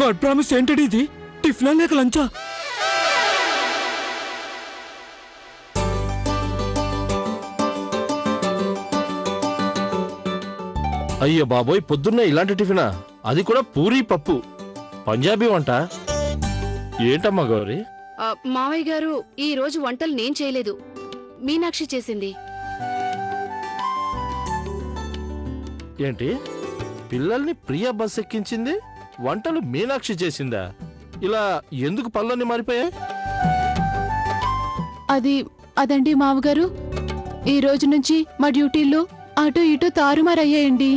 God promise ఏంటడి ఇది? టిఫినా లేక లంచా? అయ్యో బాబోయ్, పొద్దున్నే ఇలాంటి టిఫినా? అది కూడా పూరీ పప్పు, పంజాబీ వంట. ఏంటమ్మా గౌరీ? మావయ్య గారు, ఈ రోజు వంటలు నేను చేయలేదు, మీనాక్షి చేసింది. ఏంటి, పిల్లల్ని ప్రియా బస్ ఎక్కించింది, వంటలు మీనాక్షి చేసిందా? ఇలా ఎందుకు పనులన్నీ మారిపోయాయి? అదండి మావగారు, ఈ రోజు నుంచి మా డ్యూటీల్లో అటు ఇటు తారుమారయ్యాయండి.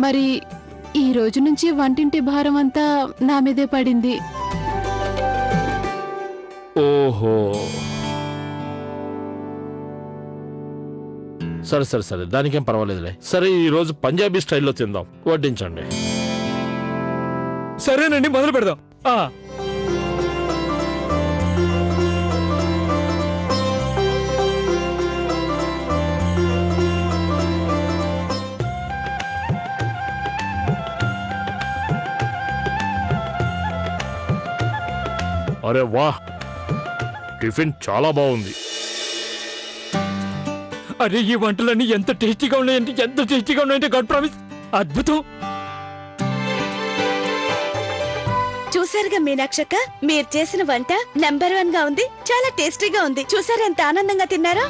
మరి ఈ రోజు నుంచి వంటింటి భారం అంతా నా మీదే పడింది. ఓహో, సరే సరే సరే, దానికేం పర్వాలేదులే. సరే, ఈ రోజు పంజాబీ స్టైల్లో తిందాం, వడ్డించండి. సరేనండి, మొదలు పెడదాం. అరే వాహ్, టిఫిన్ చాలా బాగుంది. అరే, ఈ వంటలన్నీ ఎంత టేస్టీగా ఉన్నాయంటే గాడ్ ప్రామిస్ అద్భుతం. చూసారుగా మీనాక్షక్క, మీరు చేసిన వంట నెంబర్ 1 గా ఉంది, చాలా టేస్టీగా ఉంది. చూసారు ఎంత ఆనందంగా తిన్నారో?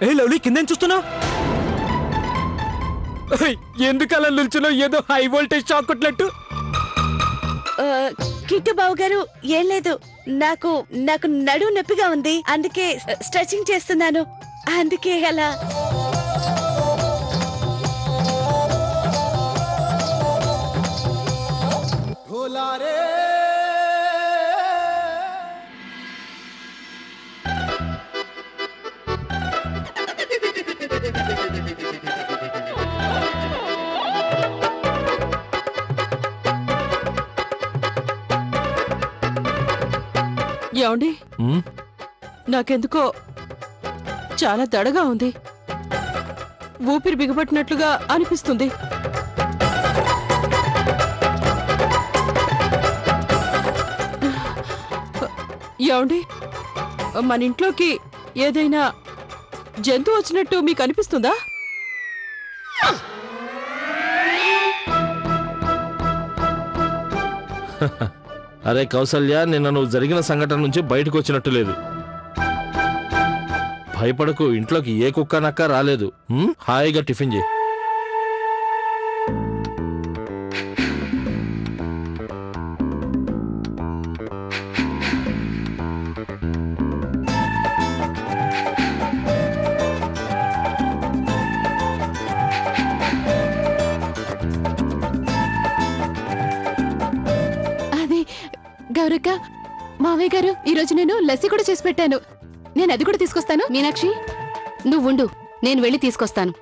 ఏ లవ్లీ, కిందేం చూస్తున్నావు? ఎందుకు అలా నిల్చులో ఏదో హై వోల్టేజ్ షాక్ కొట్టినట్టు? కిట్టు బాబు గారు, ఏం లేదు, నాకు నడుము నొప్పిగా ఉంది, అందుకే స్ట్రెచింగ్ చేస్తున్నాను, అందుకే అలా. ఏమండి, నాకెందుకో చాలా దడగా ఉంది, ఊపిరి బిగబట్టినట్లుగా అనిపిస్తుంది. ఏమండి, మన ఇంట్లోకి ఏదైనా జంతువు వచ్చినట్టు మీకు అనిపిస్తుందా? అరే కౌసల్య, నిన్న నువ్వు జరిగిన సంఘటన నుంచి బయటకు వచ్చినట్టు లేదు. భయపడకు, ఇంట్లోకి ఏ కుక్క నక్క రాలేదు. హాయిగా టిఫిన్ చేయి. గౌరక్క, మావయ్య గారు, ఈరోజు నేను లస్సీ కూడా చేసి పెట్టాను, నేను అది కూడా తీసుకొస్తాను. మీనాక్షి, నువ్వు ఉండు, నేను వెళ్ళి తీసుకొస్తాను.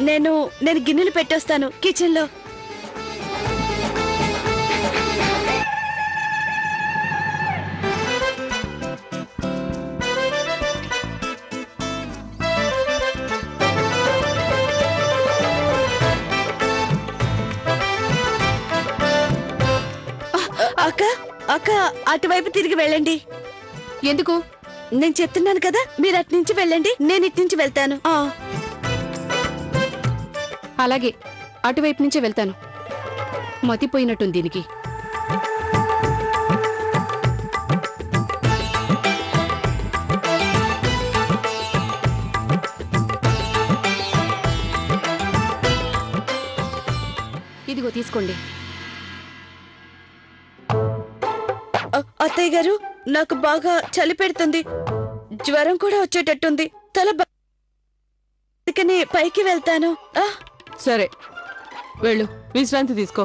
నేను గిన్నెలు పెట్టొస్తాను కిచెన్ లో. అక్క, అటువైపు తిరిగి వెళ్ళండి. ఎందుకు? నేను చెప్తున్నాను కదా, మీరు అటు నుంచి వెళ్ళండి, నేను ఇటు నుంచి వెళ్తాను. అలాగే, అటువైపు నుంచే వెళ్తాను. మతిపోయినట్టుంది దీనికి. ఇదిగో తీసుకోండి. అత్తయ్య గారు, నాకు బాగా చలి పెడుతుంది, జ్వరం కూడా వచ్చేటట్టుంది, తల అందుకని పైకి వెళ్తాను. సరే వెళ్ళు, విశ్రాంతి తీసుకో.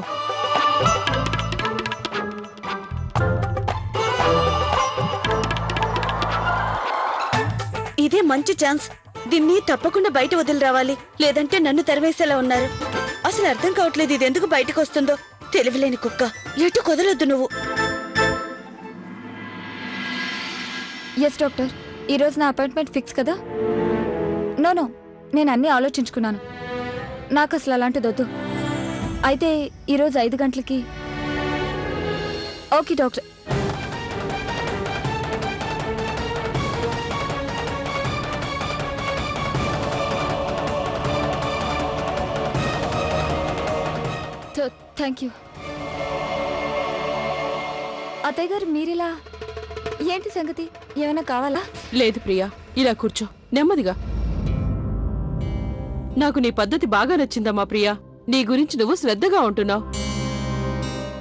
ఇదే మంచి ఛాన్స్. దీన్ని తప్పకుండా బయట వదిలి రావాలి, లేదంటే నన్ను తరివేసేలా ఉన్నారు. అసలు అర్థం కావట్లేదు ఇది ఎందుకు బయటకు వస్తుందో. తెలివిలేని కుక్క, ఎటు కుదలొద్దు నువ్వు. ఎస్ డాక్టర్, ఈరోజు నా అపాయింట్మెంట్ ఫిక్స్ కదా? నో, నేను అన్నీ ఆలోచించుకున్నాను. నాకు అసలు అలాంటిది వద్దు. అయితే ఈరోజు 5 గంటలకి. Okay doctor. Thank you. అత్తయ్య గారు మీరిలా ఏంటి సంగతి? ఏమైనా కావాలా? లేదు ప్రియా, ఇలా కూర్చో నెమ్మదిగా. నాకు నీ పద్ధతి బాగా నచ్చిందమ్మా ప్రియా. నీ గురించి నువ్వు శ్రద్ధగా ఉంటున్నావు.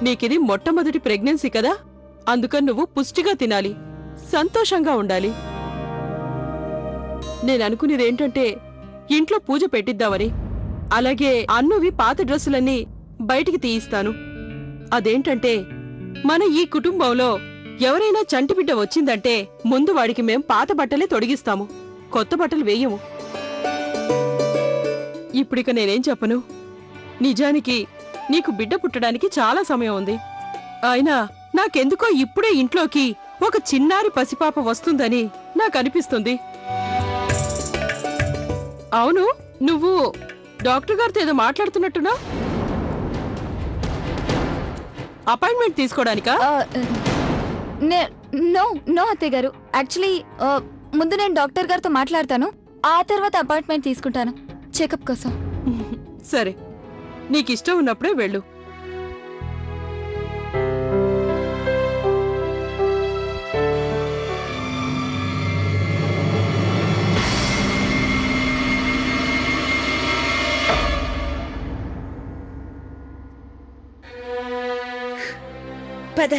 నీకిది మొట్టమొదటి ప్రెగ్నెన్సీ కదా, అందుకని నువ్వు పుష్టిగా తినాలి, సంతోషంగా ఉండాలి. నేననుకునేదేంటంటే ఇంట్లో పూజ పెట్టిద్దామని. అలాగే అన్నువి పాత డ్రెస్సులన్నీ బయటికి తీయిస్తాను. అదేంటంటే మన ఈ కుటుంబంలో ఎవరైనా చంటిబిడ్డ వచ్చిందంటే ముందు వాడికి మేం పాత బట్టలే తొడిగిస్తాము, కొత్త బట్టలు వేయము. ఇప్పుడిక నేనేం చెప్పను. నిజానికి నీకు బిడ్డ పుట్టడానికి చాలా సమయం ఉంది. అయినా నాకెందుకో ఇప్పుడే ఇంట్లోకి ఒక చిన్నారి పసిపాప వస్తుందని నాకనిపిస్తుంది. అవును, నువ్వు డాక్టర్ గారితో ఏదో మాట్లాడుతున్నట్టున్నా? అపాయింట్మెంట్ తీసుకోవడానికా? నో అత్తయ్య గారు, యాక్చువల్లీ ముందు నేను డాక్టర్ గారితో మాట్లాడతాను, ఆ తర్వాత అపాయింట్మెంట్ తీసుకుంటాను చెకప్ కోసం. సరే, నీకిష్టం ఉన్నప్పుడే వెళ్ళు. పద,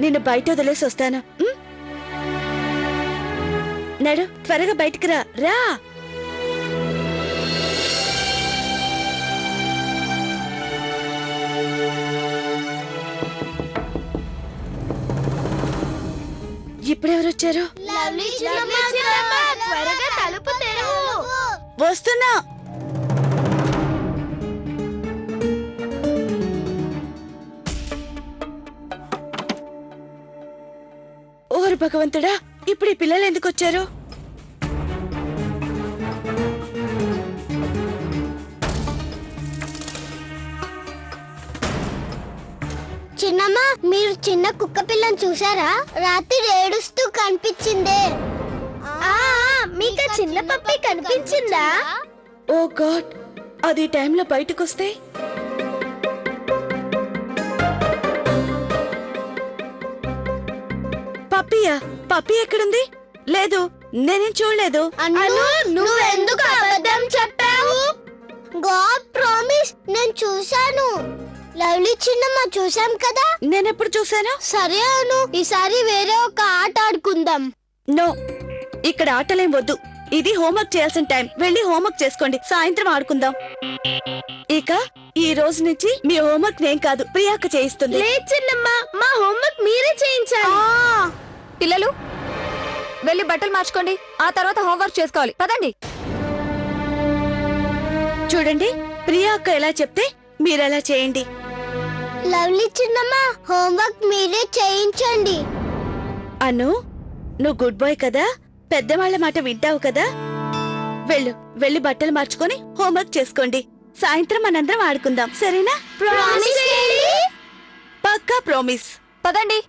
నిన్ను బయట వదిలేసి వస్తాను. నడు, త్వరగా బయటికి రా. రా. ఇప్పుడెవరొచ్చారు? వస్తున్నా. ఓరు భగవంతుడా, ఇప్పుడు ఈ పిల్లలు ఎందుకు వచ్చారు? చిన్నమ్మ, మీరు చిన్న కుక్క పిల్లని చూసారా? రాత్రి ఏడుస్తూ కనిపించిందే. మీకు చిన్న పప్పి కనిపించిందా? ఓ గాడ్, అది టైంలో బయటకొస్తే పప్పియా? పప్పి ఎక్కడుంది? లేదు, నేనేం చూడలేదు. నువ్వెందుకు అబద్ధం చెప్పావు? గాడ్ ప్రామిస్, నేను చూశాను. లవ్లీ చిన్నమ్మ, చూసాం కదా. నేనెప్పుడు చూసాను? సరే అను, ఈసారి వేరే ఒక ఆట ఆడుకుందాం. నో, ఇక్కడ ఆటలేం వద్దు. ఇది హోంవర్క్ చేయాల్సిన టైం. వెళ్ళి హోంవర్క్ చేసుకోండి, సాయంత్రం ఆడుకుందాం. ఇక ఈ రోజు నుంచి మీ హోంవర్క్ నేను కాదు, ప్రియాక చేయిస్తుంది. చిన్నమ్మ, మా హోంవర్క్ మీరే చేయించాలి. పిల్లలు వెళ్ళి బట్టలు మార్చుకోండి, ఆ తర్వాత హోంవర్క్ చేసుకోవాలి. పదండి. చూడండి, ప్రియాక ఎలా చెప్తే మీరెలా చేయండి. లవ్లీ చిన్నమ్మ, హోంవర్క్ మీరే చేయించండి. అను, నువ్వు గుడ్ బాయ్ కదా, పెద్దవాళ్ల మాట వింటావు కదా. వెళ్ళి బట్టలు మార్చుకొని హోంవర్క్ చేసుకోండి. సాయంత్రం మనందరం ఆడుకుందాం, సరేనా? ప్రామిస్. పక్కా ప్రామిస్. పదండి.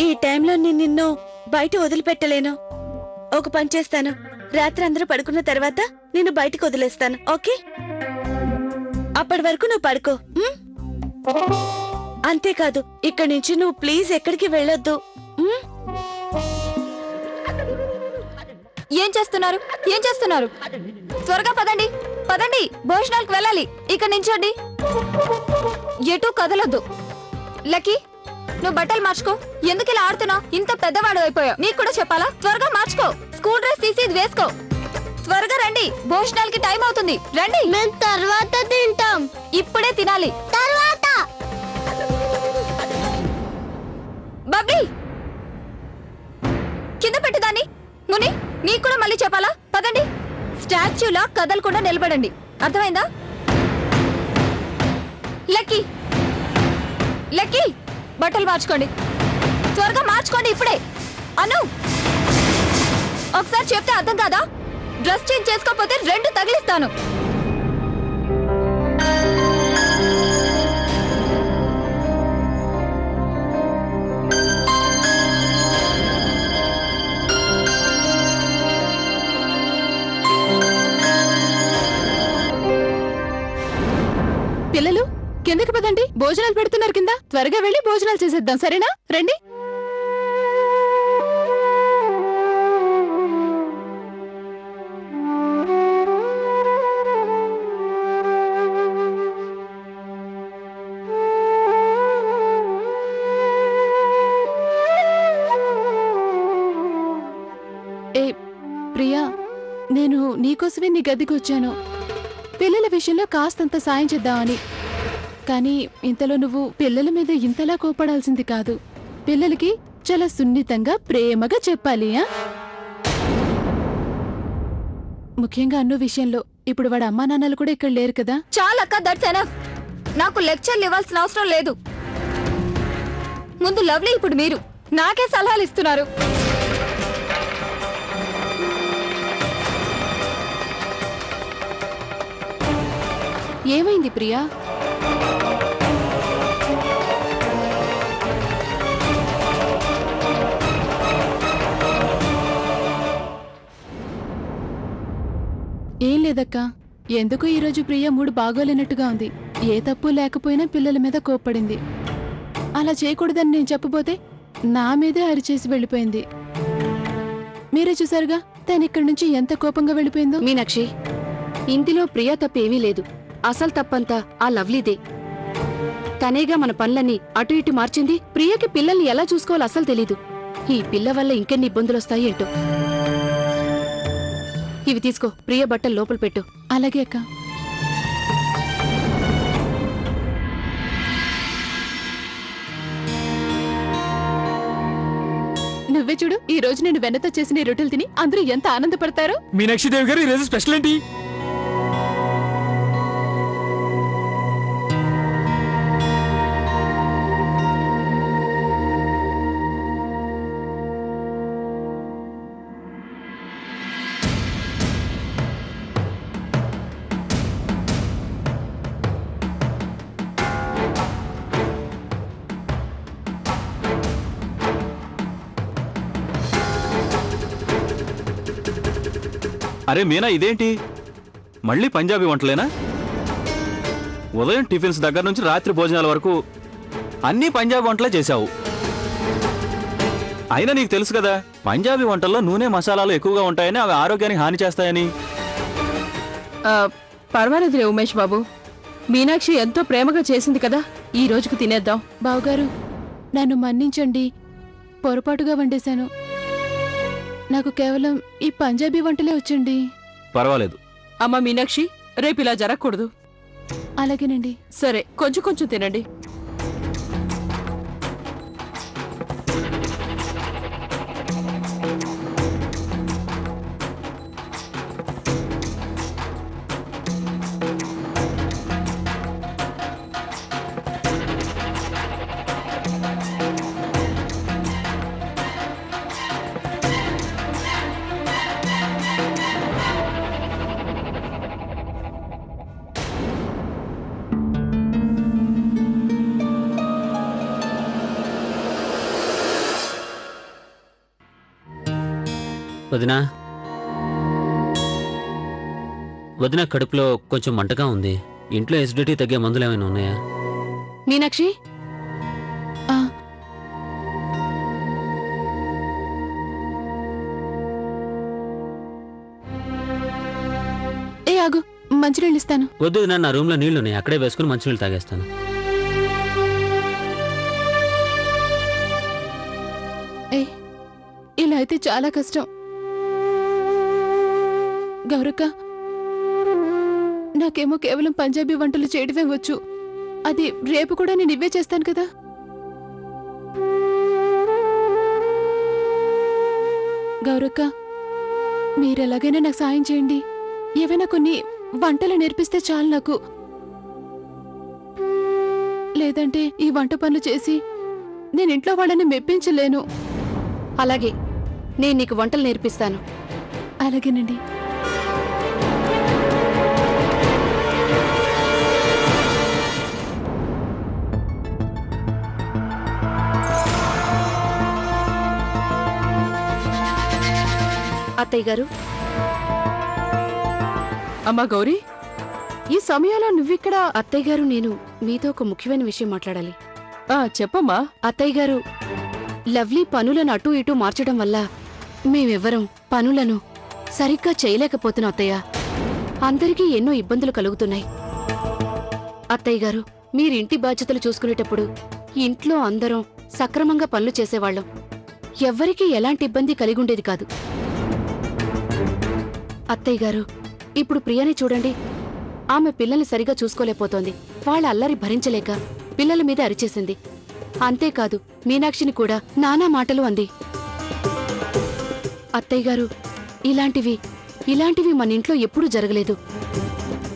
ఈ టైంలో నేను నిన్ను బయట వదిలిపెట్టలేను. ఒక పని చేస్తాను, రాత్రి అందరూ పడుకున్న తర్వాత నిన్ను బయటకు వదిలేస్తాను, ఓకే? అప్పటి వరకు నువ్వు పడుకో. అంతేకాదు, ఇక్కడి నుంచి నువ్వు ప్లీజ్ ఎక్కడికి వెళ్ళొద్దు. ఏం చేస్తున్నారు? ఏం చేస్తున్నారు? త్వరగా పదండి, పదండి, భోజనాలకు వెళ్ళాలి. ఇక్కడ నించోండి, ఎటు కదలొద్దు. లక్కీ, నువ్వు బట్టలు మార్చుకో. ఎందుకు ఇలా ఆడుతున్నావు? ఇంత పెద్దవాడు అయిపోయావు, నీకు కూడా చెప్పాలా? త్వరగా మార్చుకో, స్కూల్ డ్రెస్ తీసి ఇది వేసుకో. త్వరగా రండి, భోజనాలకి టైం అవుతుంది. రండి. మేము తర్వాత తింటాం. ఇప్పుడే తినాలి. తర్వాత బాబీ, కింద పెట్టిదాన్ని. ముని, నీకు కూడా మళ్ళీ చెప్పాలా? పదండి, స్టాచ్యూలా కదలకుండా నిలబడండి. అర్థమైందా? లక్కీ, లక్కీ, బట్టలు మార్చుకోండి, త్వరగా మార్చుకోండి ఇప్పుడే. అను, ఒకసారి చెప్తే అర్థం కాదా? డ్రెస్ చేంజ్ చేసుకోకపోతే 2 తగిలిస్తాను. పిల్లలు కిందకి పదండి, భోజనాలు పెడుతున్నారు కింద. త్వరగా వెళ్ళి భోజనాలు చేసేద్దాం, సరేనా? రండి. ఏ ప్రియా, నేను నీకోసమే నీ గదికి వచ్చాను. పిల్లల విషయంలో కాస్తంత సాయం చేద్దామని. కానీ ఇంతలో నువ్వు పిల్లల మీద ఇంతలా కోపడాల్సింది కాదు. పిల్లలకి చాలా సున్నితంగా ప్రేమగా చెప్పాలి. ముఖ్యంగా అన్ను విషయంలో. ఇప్పుడు వాడు అమ్మా నాన్నలు కూడా ఇక్కడ లేరు కదా. చాలక్క, దట్స్ ఎనఫ్. నాకు లెక్చర్లు ఇవ్వాల్సిన అవసరం లేదు. ముందు లవ్లీ, ఇప్పుడు మీరు నాకే సలహాలు ఇస్తున్నారు. ఏమైంది ప్రియా? ఏం లేదక్క. ఎందుకు ఈరోజు ప్రియ మూడు బాగోలేనట్టుగా ఉంది. ఏ తప్పు లేకపోయినా పిల్లల మీద కోప్పడింది. అలా చేయకూడదని నేను చెప్పబోతే నా మీదే అరిచేసి వెళ్ళిపోయింది. మీరే చూసారుగా తను ఇక్కడి నుంచి ఎంత కోపంగా వెళ్ళిపోయిందో. మీనాక్షి, ఇందులో ప్రియా తప్పేమీ లేదు. అసలు తప్పంతా ఆ లవ్లీదే. తనేగా మన పనులన్నీ అటు ఇటు మార్చింది. ప్రియకి పిల్లల్ని ఎలా చూసుకోవాలో అసలు తెలీదు. ఈ పిల్ల వల్ల ఇంకెన్ని ఇబ్బందులొస్తాయి ఏంటో. ఇవి తీసుకో, ప్రియ బట్టలు లోపల పెట్టు. అలాగే అక్క. నువ్వే చూడు, ఈ రోజు నేను వెన్నతో చేసిన ఈ రొట్టెలు తిని అందరూ ఎంత ఆనందపడతారో. మీనాక్షి దేవి గారు, ఈరోజు స్పెషల్ ఏంటి? అరే మీనా, ఇదేంటి మళ్ళీ పంజాబీ వంటలేనా? ఉదయం టిఫిన్స్ దగ్గర నుంచి రాత్రి భోజనాల వరకు అన్నీ పంజాబీ వంటలే చేశావు. అయినా నీకు తెలుసు కదా, పంజాబీ వంటల్లో నూనె మసాలాలు ఎక్కువగా ఉంటాయని, అవి ఆరోగ్యానికి హాని చేస్తాయని. పర్వాలేదులే ఉమేష్ బాబు, మీనాక్షి ఎంతో ప్రేమగా చేసింది కదా, ఈ రోజుకు తినేద్దాం. బావుగారు, నన్ను మన్నించండి. పొరపాటుగా వండేశాను. నాకు కేవలం ఈ పంజాబీ వంటలే వచ్చండి. పర్వాలేదు. అమ్మ మీనాక్షి, రేపు ఇలా జరగకూడదు. అలాగేనండి. సరే, కొంచెం కొంచెం తినండి. వదినా, వదిన కడుపులో కొంచెం మంటగా ఉంది. ఇంట్లో ఎసిడిటీ తగ్గే మందులు ఏమైనా ఉన్నాయా? మీనాక్షి, మంచినీళ్ళు ఇస్తాను. వద్దు వదినా, నా రూమ్లో నీళ్లు ఉన్నాయి, అక్కడే వేసుకుని మంచినీళ్ళు తాగేస్తాను. ఏ ఇలా అయితే చాలా కష్టం. గౌరక్క, నాకేమో కేవలం పంజాబీ వంటలు చేయడమే వచ్చు. అది రేపు కూడా నేను ఇవే చేస్తాను కదా. గౌరక్క, మీరెలాగైనా నాకు సాయం చేయండి. ఏవైనా కొన్ని వంటలు నేర్పిస్తే చాలు నాకు. లేదంటే ఈ వంట పనులు చేసి నేను ఇంట్లో వాళ్ళని మెప్పించలేను. అలాగే, నేను నీకు వంటలు నేర్పిస్తాను. అలాగేనండి. అత్తయ్య గారు, అమ్మా గౌరీ, ఈ సమయంలో నువ్విక్కడ? అత్తయ్య గారు, నేను మీతో ఒక ముఖ్యమైన విషయం మాట్లాడాలి. చెప్పమ్మా. అత్తయ్య గారు, లవ్లీ పనులను అటూ ఇటూ మార్చడం వల్ల మేమెవ్వరం పనులను సరిగ్గా చేయలేకపోతున్నాం అత్తయ్య. అందరికీ ఎన్నో ఇబ్బందులు కలుగుతున్నాయి. అత్తయ్య గారు, మీరింటి బాధ్యతలు చూసుకునేటప్పుడు ఇంట్లో అందరం సక్రమంగా పనులు చేసేవాళ్ళం. ఎవ్వరికీ ఎలాంటి ఇబ్బంది కలిగుండేది కాదు. అత్తయ్య గారు, ఇప్పుడు ప్రియని చూడండి. ఆమె పిల్లల్ని సరిగా చూసుకోలేకపోతోంది. వాళ్ళ అల్లరి భరించలేక పిల్లల మీద అరిచేసింది. అంతేకాదు, మీనాక్షిని కూడా నానా మాటలు అంది. అత్తయ్య గారు, ఇలాంటివి మన ఇంట్లో ఎప్పుడూ జరగలేదు.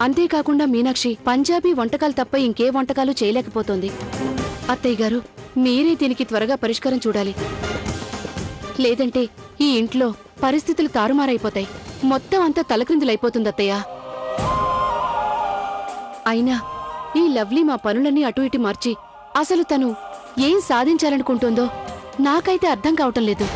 అంతేకాకుండా మీనాక్షి పంజాబీ వంటకాలు తప్ప ఇంకే వంటకాలు చేయలేకపోతోంది. అత్తయ్య గారు, మీరే దీనికి త్వరగా పరిష్కారం చూడాలి. లేదంటే ఈ ఇంట్లో పరిస్థితులు తారుమారైపోతాయి. మొత్తం అంతా తలక్రిందులైపోతుంది అత్తయ్య. అయినా ఈ లవ్లీ మా పనులన్నీ అటు ఇటు మార్చి అసలు తను ఏం సాధించాలనుకుంటుందో నాకైతే అర్థం కావటం లేదు.